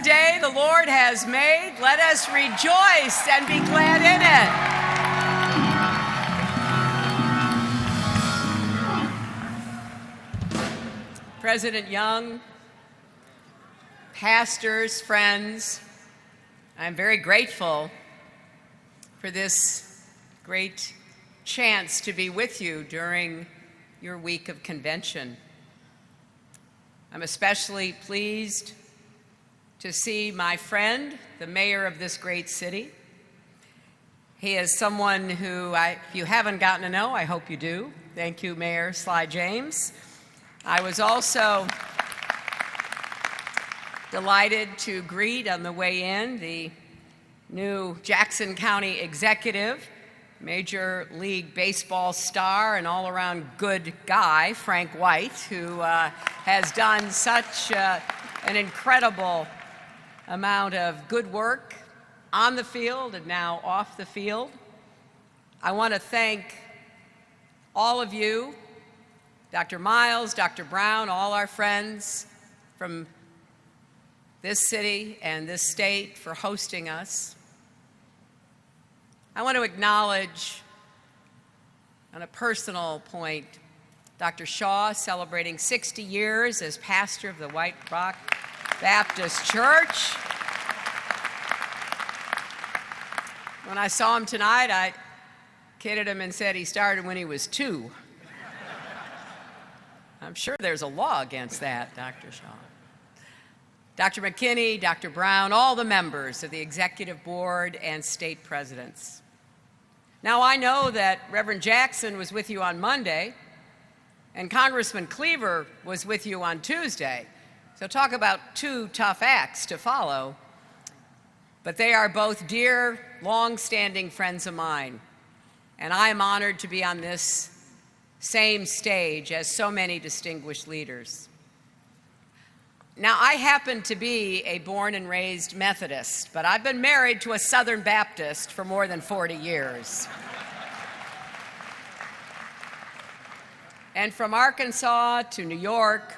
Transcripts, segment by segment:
day the Lord has made. Let us rejoice and be glad in it. President Young, pastors, friends, I'm very grateful for this great chance to be with you during your week of convention. I'm especially pleased to see my friend, the mayor of this great city. He is someone who, if you haven't gotten to know, I hope you do. Thank you, Mayor Sly James. I was also delighted to greet on the way in the new Jackson County executive, Major League Baseball star and all-around good guy, Frank White, who has done such an incredible amount of good work on the field and now off the field. I want to thank all of you, Dr. Miles, Dr. Brown, all our friends from this city and this state for hosting us. I want to acknowledge, on a personal point, Dr. Shaw celebrating 60 years as pastor of the White Rock Baptist Church. When I saw him tonight, I kidded him and said he started when he was 2. I'm sure there's a law against that, Dr. Shaw. Dr. McKinney, Dr. Brown, all the members of the executive board and state presidents. Now, I know that Reverend Jackson was with you on Monday, and Congressman Cleaver was with you on Tuesday. So talk about 2 tough acts to follow. But they are both dear, long-standing friends of mine, and I am honored to be on this same stage as so many distinguished leaders. Now, I happen to be a born and raised Methodist, but I've been married to a Southern Baptist for more than 40 years. And from Arkansas to New York,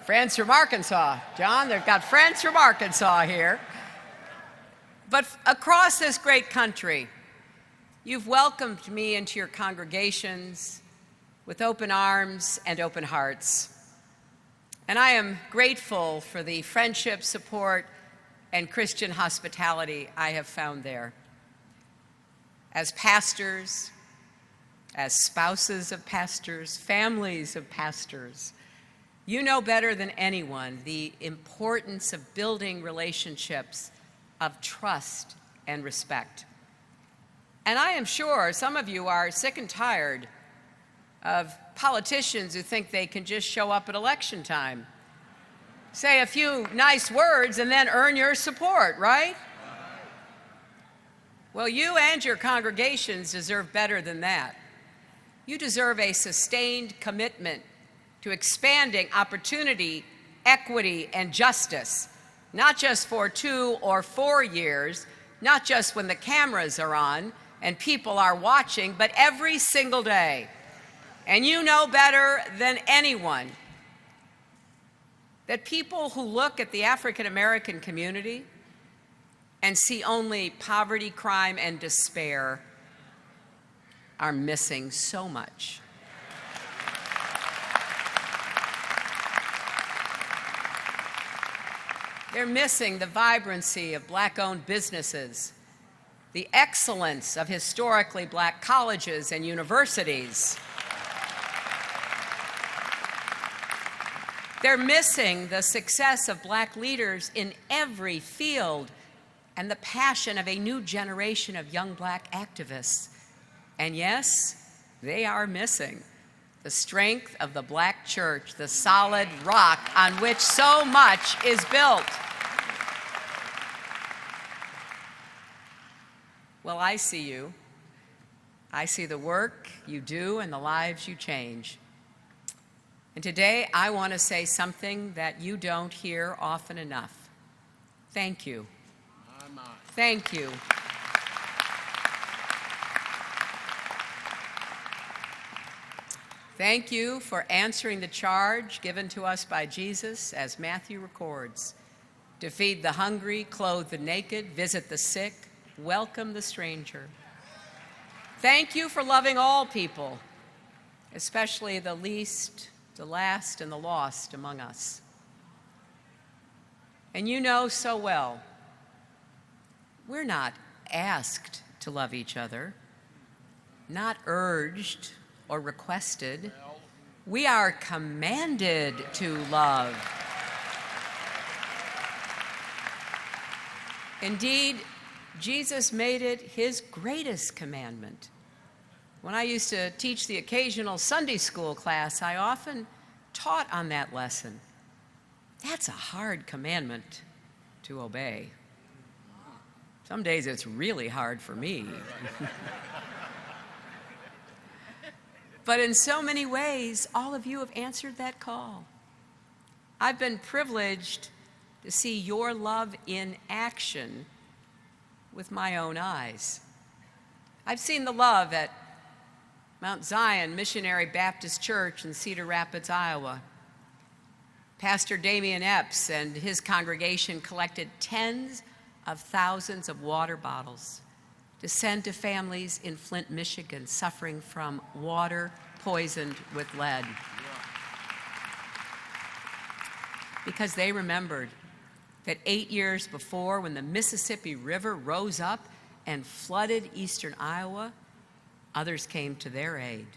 friends from Arkansas. John, they've got friends from Arkansas here. But across this great country, you've welcomed me into your congregations with open arms and open hearts. And I am grateful for the friendship, support, and Christian hospitality I have found there. As pastors, as spouses of pastors, families of pastors, you know better than anyone the importance of building relationships of trust and respect. And I am sure some of you are sick and tired of politicians who think they can just show up at election time, say a few nice words, and then earn your support, right? Well, you and your congregations deserve better than that. You deserve a sustained commitment to expanding opportunity, equity, and justice, not just for 2 or 4 years, not just when the cameras are on and people are watching, but every single day. And you know better than anyone that people who look at the African American community and see only poverty, crime, and despair are missing so much. They're missing the vibrancy of Black-owned businesses, the excellence of historically Black colleges and universities. They're missing the success of Black leaders in every field and the passion of a new generation of young Black activists. And yes, they are missing the strength of the Black church, the solid rock on which so much is built. Well, I see you. I see the work you do and the lives you change. And today, I want to say something that you don't hear often enough. Thank you. Thank you. Thank you for answering the charge given to us by Jesus, as Matthew records. to feed the hungry, clothe the naked, visit the sick, welcome the stranger. Thank you for loving all people, especially the least, the last, and the lost among us. And you know so well, we're not asked to love each other, not urged or requested. We are commanded to love. Indeed, Jesus made it his greatest commandment. When I used to teach the occasional Sunday school class, I often taught on that lesson. That's a hard commandment to obey. Some days it's really hard for me. But in so many ways, all of you have answered that call. I've been privileged to see your love in action with my own eyes. I've seen the love at Mount Zion Missionary Baptist Church in Cedar Rapids, Iowa. Pastor Damian Epps and his congregation collected tens of thousands of water bottles to send to families in Flint, Michigan, suffering from water poisoned with lead. Because they remembered that 8 years before, when the Mississippi River rose up and flooded eastern Iowa, others came to their aid.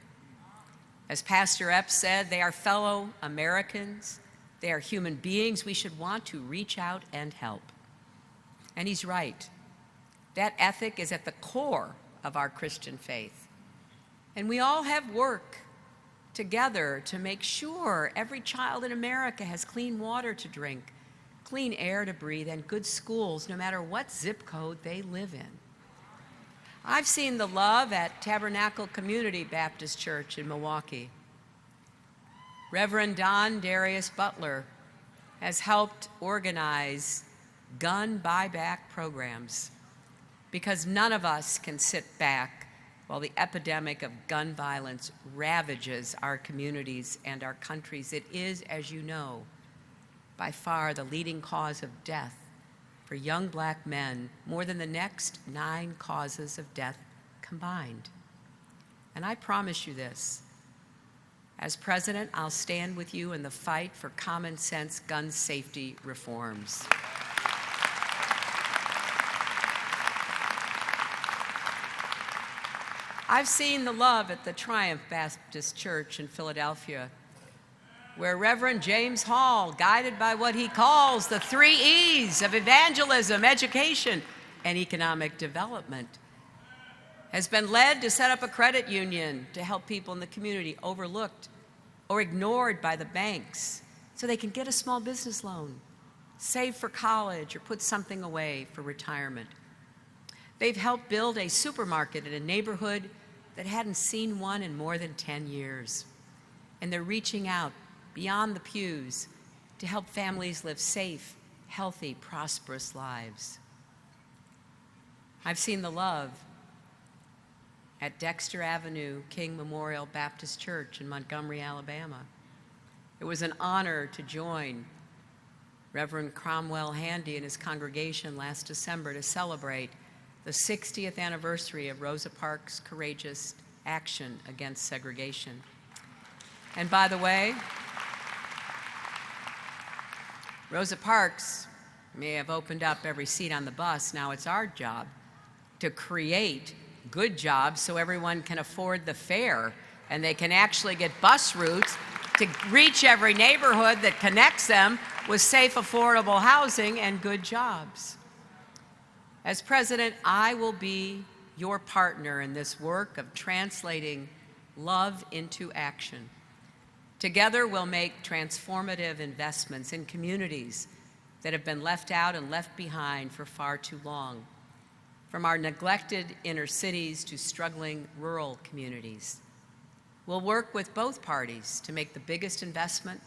As Pastor Epps said, they are fellow Americans. They are human beings. We should want to reach out and help. And he's right. That ethic is at the core of our Christian faith. And we all have work together to make sure every child in America has clean water to drink, clean air to breathe, and good schools, no matter what zip code they live in. I've seen the love at Tabernacle Community Baptist Church in Milwaukee. Reverend Don Darius Butler has helped organize gun buyback programs, because none of us can sit back while the epidemic of gun violence ravages our communities and our countries. It is, as you know, by far the leading cause of death for young black men, more than the next 9 causes of death combined. And I promise you this, as president, I'll stand with you in the fight for common sense gun safety reforms. I've seen the love at the Triumph Baptist Church in Philadelphia, where Reverend James Hall, guided by what he calls the 3 E's of evangelism, education, and economic development, has been led to set up a credit union to help people in the community overlooked or ignored by the banks so they can get a small business loan, save for college, or put something away for retirement. They've helped build a supermarket in a neighborhood that hadn't seen one in more than 10 years. And they're reaching out beyond the pews to help families live safe, healthy, prosperous lives. I've seen the love at Dexter Avenue King Memorial Baptist Church in Montgomery, Alabama. It was an honor to join Reverend Cromwell Handy and his congregation last December to celebrate the 60th anniversary of Rosa Parks' courageous action against segregation. And by the way, Rosa Parks may have opened up every seat on the bus. Now it's our job to create good jobs so everyone can afford the fare and they can actually get bus routes to reach every neighborhood that connects them with safe, affordable housing and good jobs. As president, I will be your partner in this work of translating love into action. Together, we'll make transformative investments in communities that have been left out and left behind for far too long, from our neglected inner cities to struggling rural communities. We'll work with both parties to make the biggest investment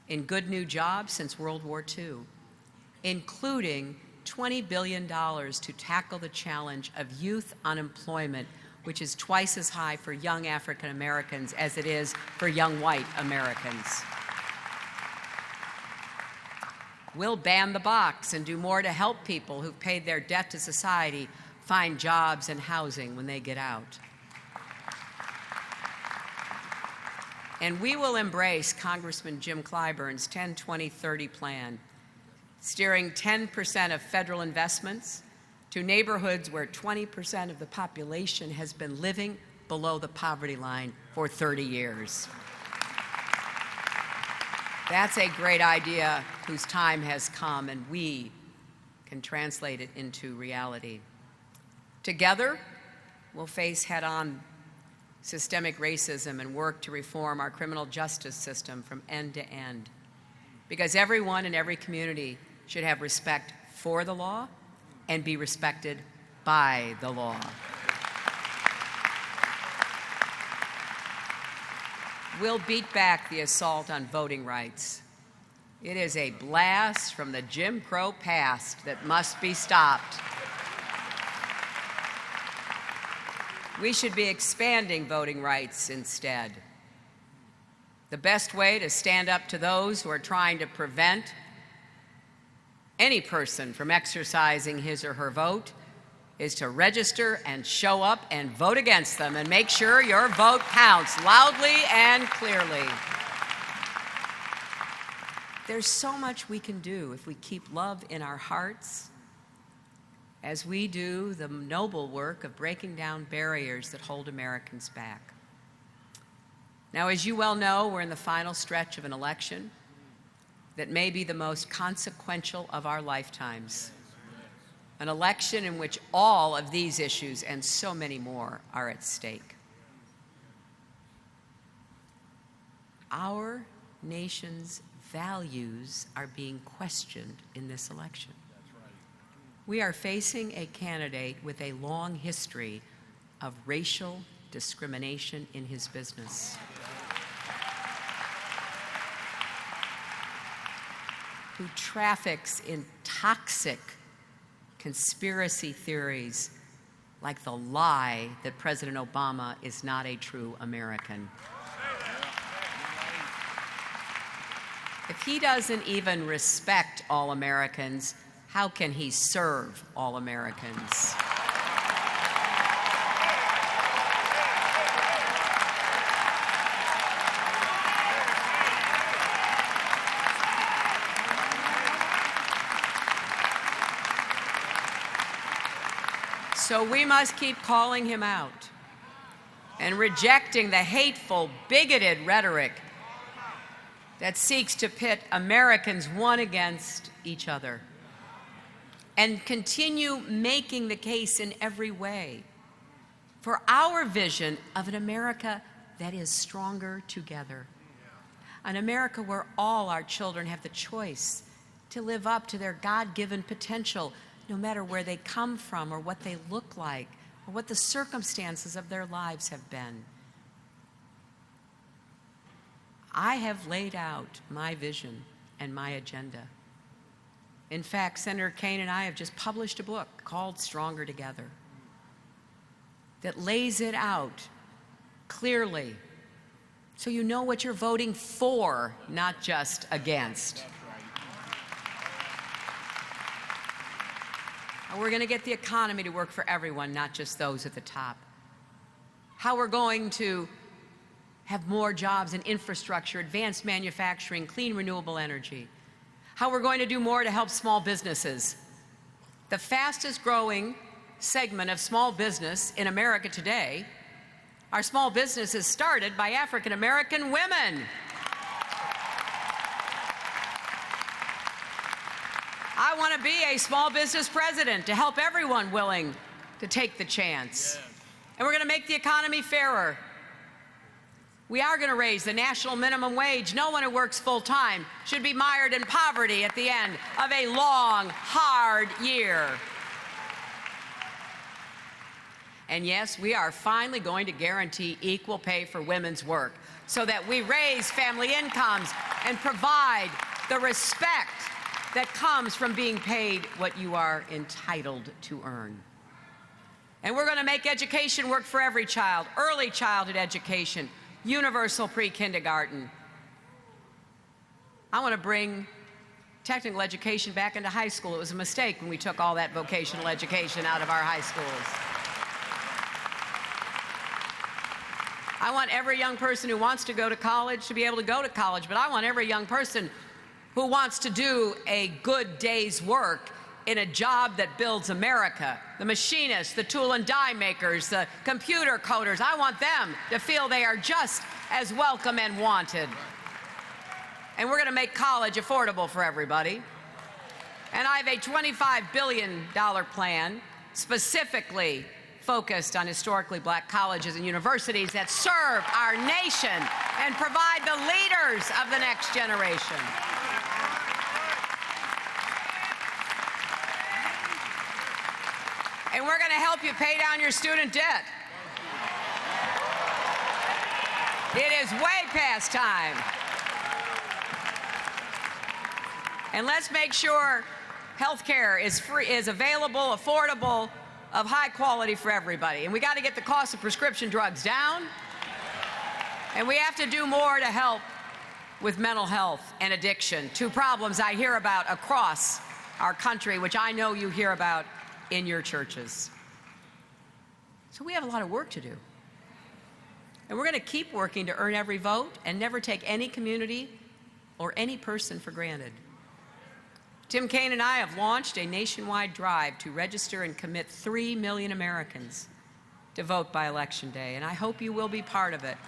in good new jobs since World War II, including $20 billion to tackle the challenge of youth unemployment, which is twice as high for young African Americans as it is for young white Americans. We'll ban the box and do more to help people who've paid their debt to society find jobs and housing when they get out. And we will embrace Congressman Jim Clyburn's 10-20-30 plan, steering 10% of federal investments to neighborhoods where 20% of the population has been living below the poverty line for 30 years. That's a great idea whose time has come, and we can translate it into reality. Together, we'll face head-on systemic racism and work to reform our criminal justice system from end to end. Because everyone in every community should have respect for the law and be respected by the law. We'll beat back the assault on voting rights. It is a blast from the Jim Crow past that must be stopped. We should be expanding voting rights instead. The best way to stand up to those who are trying to prevent any person from exercising his or her vote is to register and show up and vote against them and make sure your vote counts loudly and clearly. There's so much we can do if we keep love in our hearts as we do the noble work of breaking down barriers that hold Americans back. Now, as you well know, we're in the final stretch of an election that may be the most consequential of our lifetimes. An election in which all of these issues and so many more are at stake. Our nation's values are being questioned in this election. We are facing a candidate with a long history of racial discrimination in his business. Who traffics in toxic conspiracy theories like the lie that President Obama is not a true American. If he doesn't even respect all Americans, how can he serve all Americans? So we must keep calling him out and rejecting the hateful, bigoted rhetoric that seeks to pit Americans one against each other, and continue making the case in every way for our vision of an America that is stronger together. An America where all our children have the choice to live up to their God-given potential, no matter where they come from or what they look like or what the circumstances of their lives have been. I have laid out my vision and my agenda. In fact, Senator Kaine and I have just published a book called Stronger Together that lays it out clearly so you know what you're voting for, not just against. How we're going to get the economy to work for everyone, not just those at the top. How we're going to have more jobs in infrastructure, advanced manufacturing, clean renewable energy. How we're going to do more to help small businesses. The fastest growing segment of small business in America today are small businesses started by African American women. I want to be a small business president to help everyone willing to take the chance. Yes. And we're going to make the economy fairer. We are going to raise the national minimum wage. No one who works full-time should be mired in poverty at the end of a long, hard year. And yes, we are finally going to guarantee equal pay for women's work so that we raise family incomes and provide the respect that comes from being paid what you are entitled to earn. And we're going to make education work for every child, early childhood education, universal pre-kindergarten. I want to bring technical education back into high school. It was a mistake when we took all that vocational education out of our high schools. I want every young person who wants to go to college to be able to go to college, but I want every young person who wants to do a good day's work in a job that builds America. The machinists, the tool and die makers, the computer coders, I want them to feel they are just as welcome and wanted. And we're going to make college affordable for everybody. And I have a $25 billion plan specifically focused on historically black colleges and universities that serve our nation and provide the leaders of the next generation. And we're going to help you pay down your student debt. It is way past time. And let's make sure health care is free, is available, affordable, of high quality for everybody. And we got to get the cost of prescription drugs down. And we have to do more to help with mental health and addiction, two problems I hear about across our country, which I know you hear about in your churches. So we have a lot of work to do. And we're going to keep working to earn every vote and never take any community or any person for granted. Tim Kaine and I have launched a nationwide drive to register and commit 3 million Americans to vote by Election Day, and I hope you will be part of it.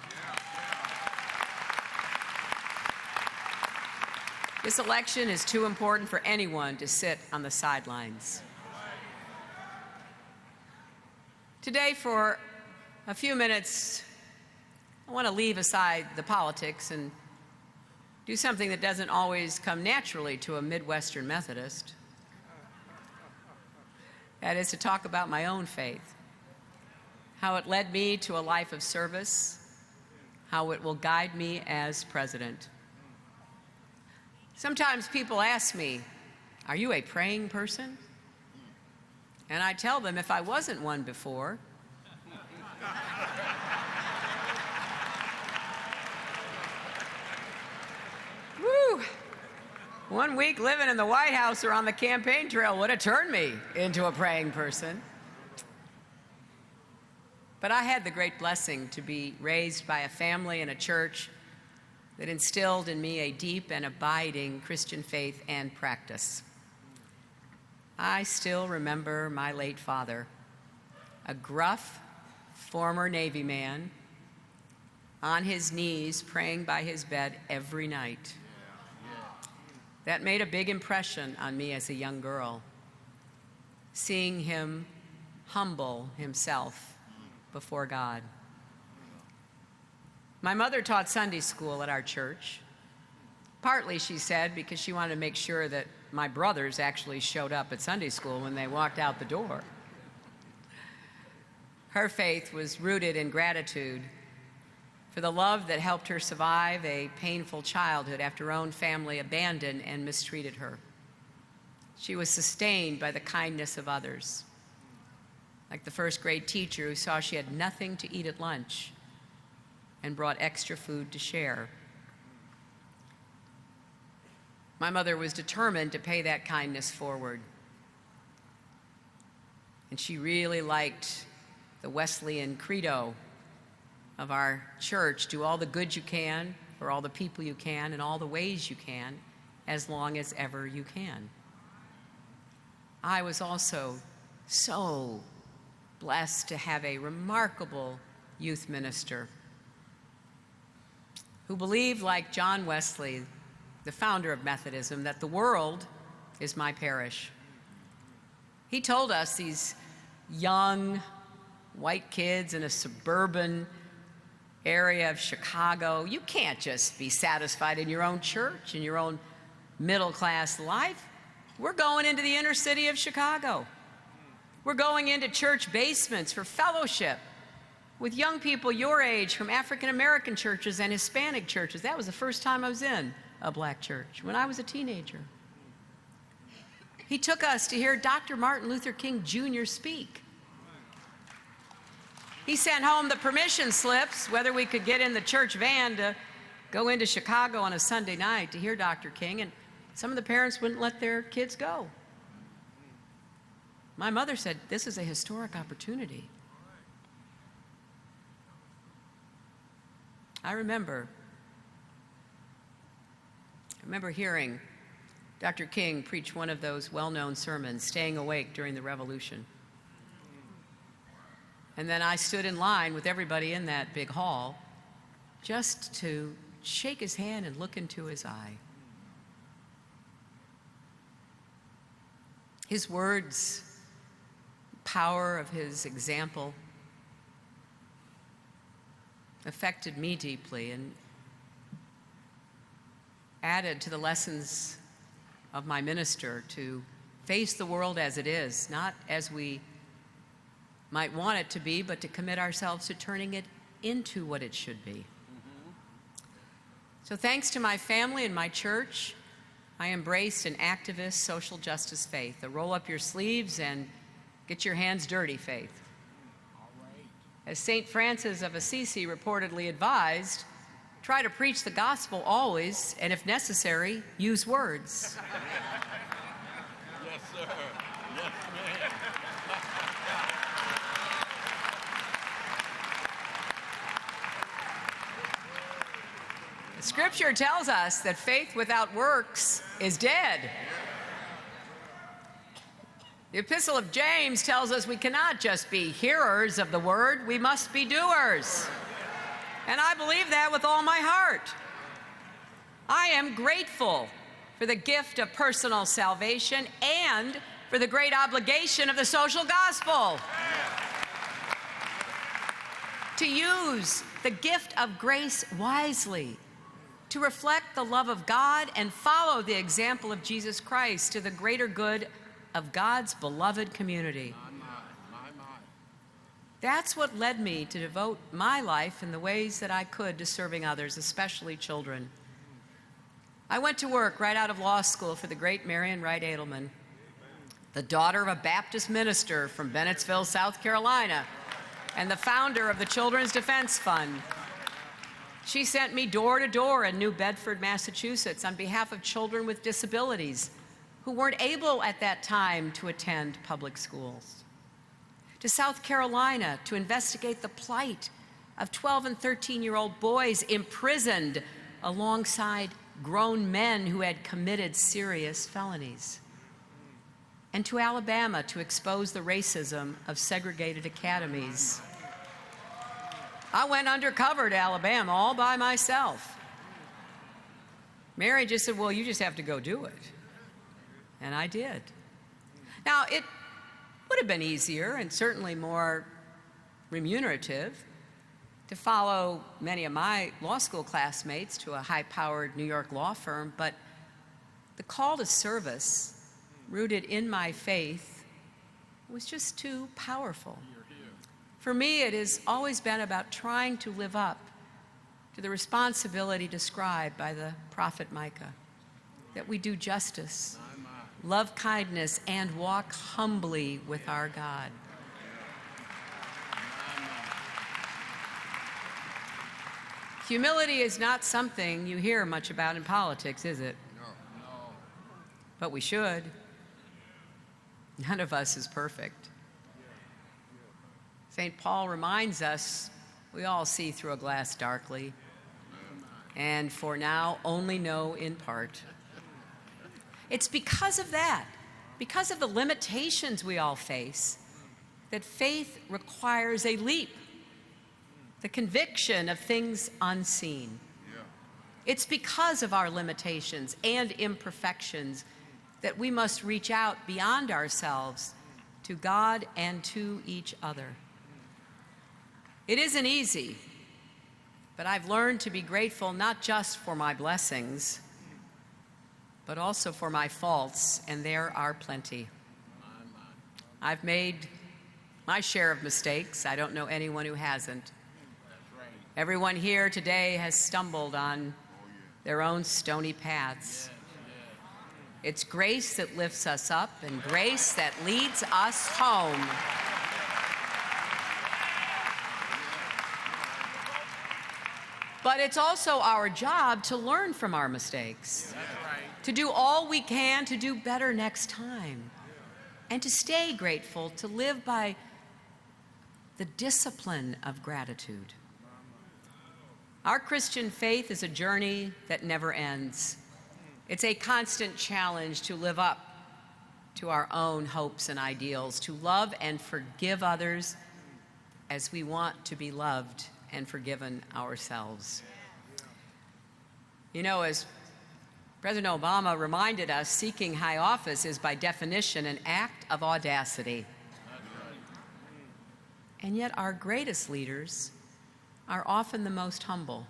This election is too important for anyone to sit on the sidelines. Today, for a few minutes, I want to leave aside the politics and do something that doesn't always come naturally to a Midwestern Methodist. That is to talk about my own faith, how it led me to a life of service, how it will guide me as president. Sometimes people ask me, "Are you a praying person?" And I tell them, if I wasn't one before, woo, 1 week living in the White House or on the campaign trail would have turned me into a praying person. But I had the great blessing to be raised by a family and a church that instilled in me a deep and abiding Christian faith and practice. I still remember my late father, a gruff former Navy man, on his knees praying by his bed every night. That made a big impression on me as a young girl, seeing him humble himself before God. My mother taught Sunday school at our church, partly, she said, because she wanted to make sure that my brothers actually showed up at Sunday school when they walked out the door. Her faith was rooted in gratitude for the love that helped her survive a painful childhood after her own family abandoned and mistreated her. She was sustained by the kindness of others, like the first grade teacher who saw she had nothing to eat at lunch and brought extra food to share. My mother was determined to pay that kindness forward. And she really liked the Wesleyan credo of our church: do all the good you can for all the people you can in all the ways you can, as long as ever you can. I was also so blessed to have a remarkable youth minister who believed, like John Wesley, the founder of Methodism, that the world is my parish. He told us, these young white kids in a suburban area of Chicago, you can't just be satisfied in your own church, in your own middle-class life. We're going into the inner city of Chicago. We're going into church basements for fellowship with young people your age from African-American churches and Hispanic churches. That was the first time I was in a black church, when I was a teenager. He took us to hear Dr. Martin Luther King Jr. speak. He sent home the permission slips, whether we could get in the church van to go into Chicago on a Sunday night to hear Dr. King. Some of the parents wouldn't let their kids go. My mother said, this is a historic opportunity. I remember hearing Dr. King preach one of those well-known sermons, Staying Awake During the Revolution. And then I stood in line with everybody in that big hall just to shake his hand and look into his eye. His words, power of his example, affected me deeply and added to the lessons of my minister to face the world as it is, not as we might want it to be, but to commit ourselves to turning it into what it should be. So thanks to my family and my church, I embraced an activist social justice faith, a roll up your sleeves and get your hands dirty faith. As St. Francis of Assisi reportedly advised, try to preach the gospel always, and if necessary, use words. Yes, sir. Yes, ma'am. Scripture tells us that faith without works is dead. The Epistle of James tells us we cannot just be hearers of the word, we must be doers. And I believe that with all my heart. I am grateful for the gift of personal salvation and for the great obligation of the social gospel. To use the gift of grace wisely, to reflect the love of God and follow the example of Jesus Christ to the greater good of God's beloved community. That's what led me to devote my life in the ways that I could to serving others, especially children. I went to work right out of law school for the great Marian Wright Edelman, the daughter of a Baptist minister from Bennettsville, South Carolina, and the founder of the Children's Defense Fund. She sent me door to door in New Bedford, Massachusetts, on behalf of children with disabilities who weren't able at that time to attend public schools. To South Carolina to investigate the plight of 12 and 13-year-old boys imprisoned alongside grown men who had committed serious felonies. And to Alabama to expose the racism of segregated academies. I went undercover to Alabama all by myself. Mary just said, well, you just have to go do it. And I did. Now, it would have been easier and certainly more remunerative to follow many of my law school classmates to a high-powered New York law firm, but the call to service, rooted in my faith, was just too powerful. For me, it has always been about trying to live up to the responsibility described by the prophet Micah, that we do justice, love kindness, and walk humbly with our God. Humility is not something you hear much about in politics, is it? No. But we should. None of us is perfect. St. Paul reminds us we all see through a glass darkly, and for now only know in part. It's because of that, because of the limitations we all face, that faith requires a leap, the conviction of things unseen. It's because of our limitations and imperfections that we must reach out beyond ourselves to God and to each other. It isn't easy, but I've learned to be grateful not just for my blessings, but also for my faults, and there are plenty. I've made my share of mistakes. I don't know anyone who hasn't. Everyone here today has stumbled on their own stony paths. It's grace that lifts us up and grace that leads us home. But it's also our job to learn from our mistakes, to do all we can to do better next time, and to stay grateful, to live by the discipline of gratitude. Our Christian faith is a journey that never ends. It's a constant challenge to live up to our own hopes and ideals, to love and forgive others as we want to be loved and forgiven ourselves. You know, as President Obama reminded us, seeking high office is by definition an act of audacity. And yet our greatest leaders are often the most humble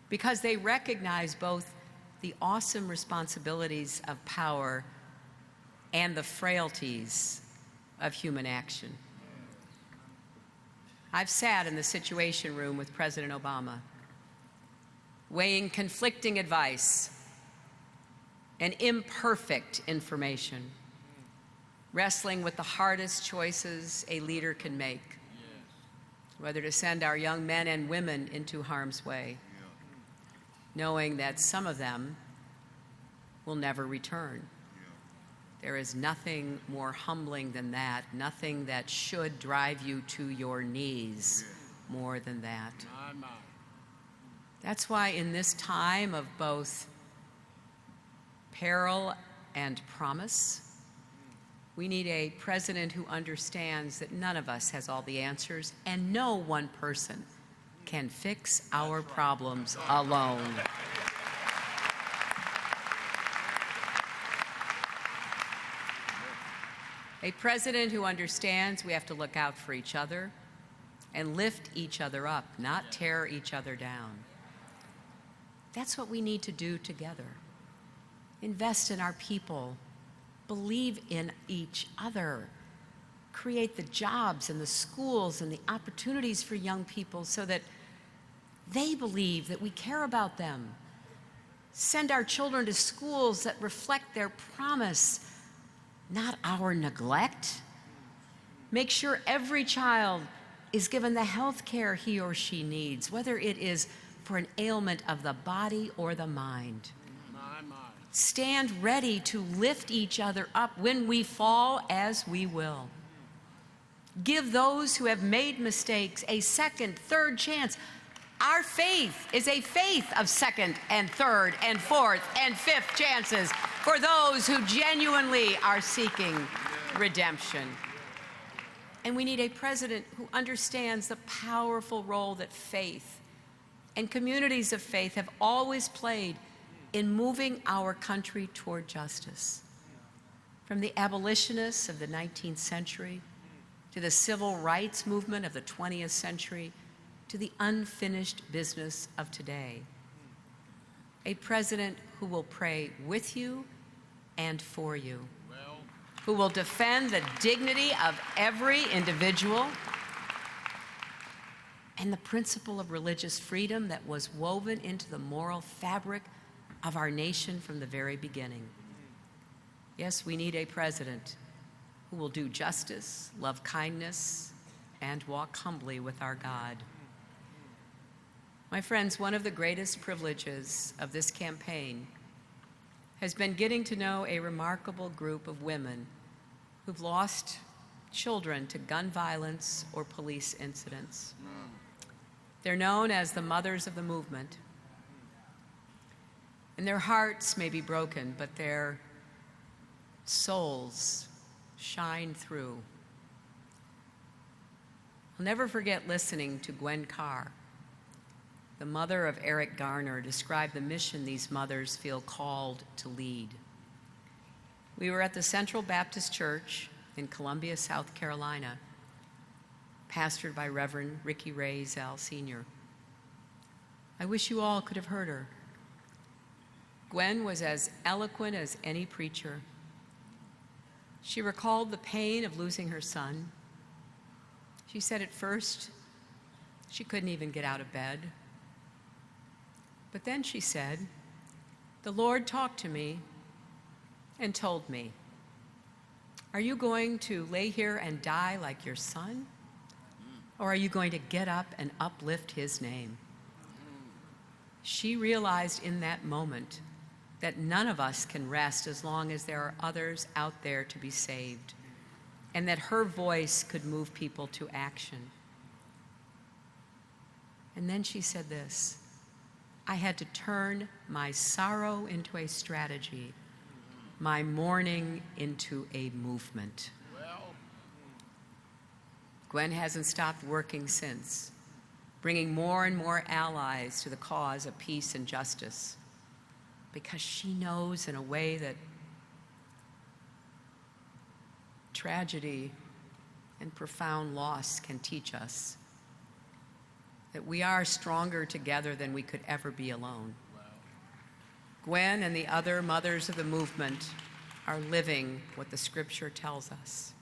because they recognize both the awesome responsibilities of power and the frailties of human action. I've sat in the Situation Room with President Obama, weighing conflicting advice and imperfect information, wrestling with the hardest choices a leader can make, whether to send our young men and women into harm's way, knowing that some of them will never return. There is nothing more humbling than that, nothing that should drive you to your knees more than that. That's why in this time of both peril and promise, we need a president who understands that none of us has all the answers and no one person can fix our problems alone. A president who understands we have to look out for each other and lift each other up, not tear each other down. That's what we need to do together. Invest in our people, believe in each other, create the jobs and the schools and the opportunities for young people so that they believe that we care about them. Send our children to schools that reflect their promise, not our neglect. Make sure every child is given the health care he or she needs, whether it is for an ailment of the body or the mind. Stand ready to lift each other up when we fall, as we will. Give those who have made mistakes a second, third chance. Our faith is a faith of second and third and fourth and fifth chances for those who genuinely are seeking redemption. And we need a president who understands the powerful role that faith and communities of faith have always played in moving our country toward justice. From the abolitionists of the 19th century to the civil rights movement of the 20th century to the unfinished business of today. A president who will pray with you and for you, who will defend the dignity of every individual and the principle of religious freedom that was woven into the moral fabric of our nation from the very beginning. Yes, we need a president who will do justice, love kindness, and walk humbly with our God. My friends, one of the greatest privileges of this campaign has been getting to know a remarkable group of women who've lost children to gun violence or police incidents. They're known as the Mothers of the Movement. And their hearts may be broken, but their souls shine through. I'll never forget listening to Gwen Carr, the mother of Eric Garner, describe the mission these mothers feel called to lead. We were at the Central Baptist Church in Columbia, South Carolina, pastored by Reverend Ricky Ray Zell Sr. I wish you all could have heard her. Gwen was as eloquent as any preacher. She recalled the pain of losing her son. She said at first she couldn't even get out of bed. But then she said, "The Lord talked to me and told me, are you going to lay here and die like your son? Or are you going to get up and uplift his name?" she realized in that moment that none of us can rest as long as there are others out there to be saved, and that her voice could move people to action. And then she said this, I had to turn my sorrow into a strategy, my mourning into a movement. Well, Gwen hasn't stopped working since, bringing more and more allies to the cause of peace and justice, because she knows in a way that tragedy and profound loss can teach us that we are stronger together than we could ever be alone. Gwen and the other mothers of the movement are living what the scripture tells us.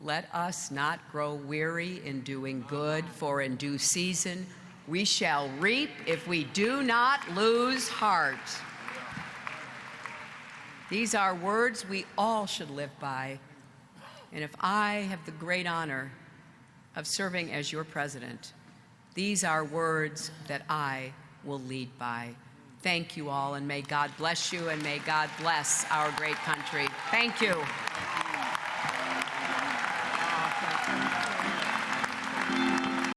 Let us not grow weary in doing good, for in due season we shall reap if we do not lose heart. These are words we all should live by. And if I have the great honor of serving as your president, these are words that I will lead by. Thank you all, and may God bless you, and may God bless our great country. Thank you.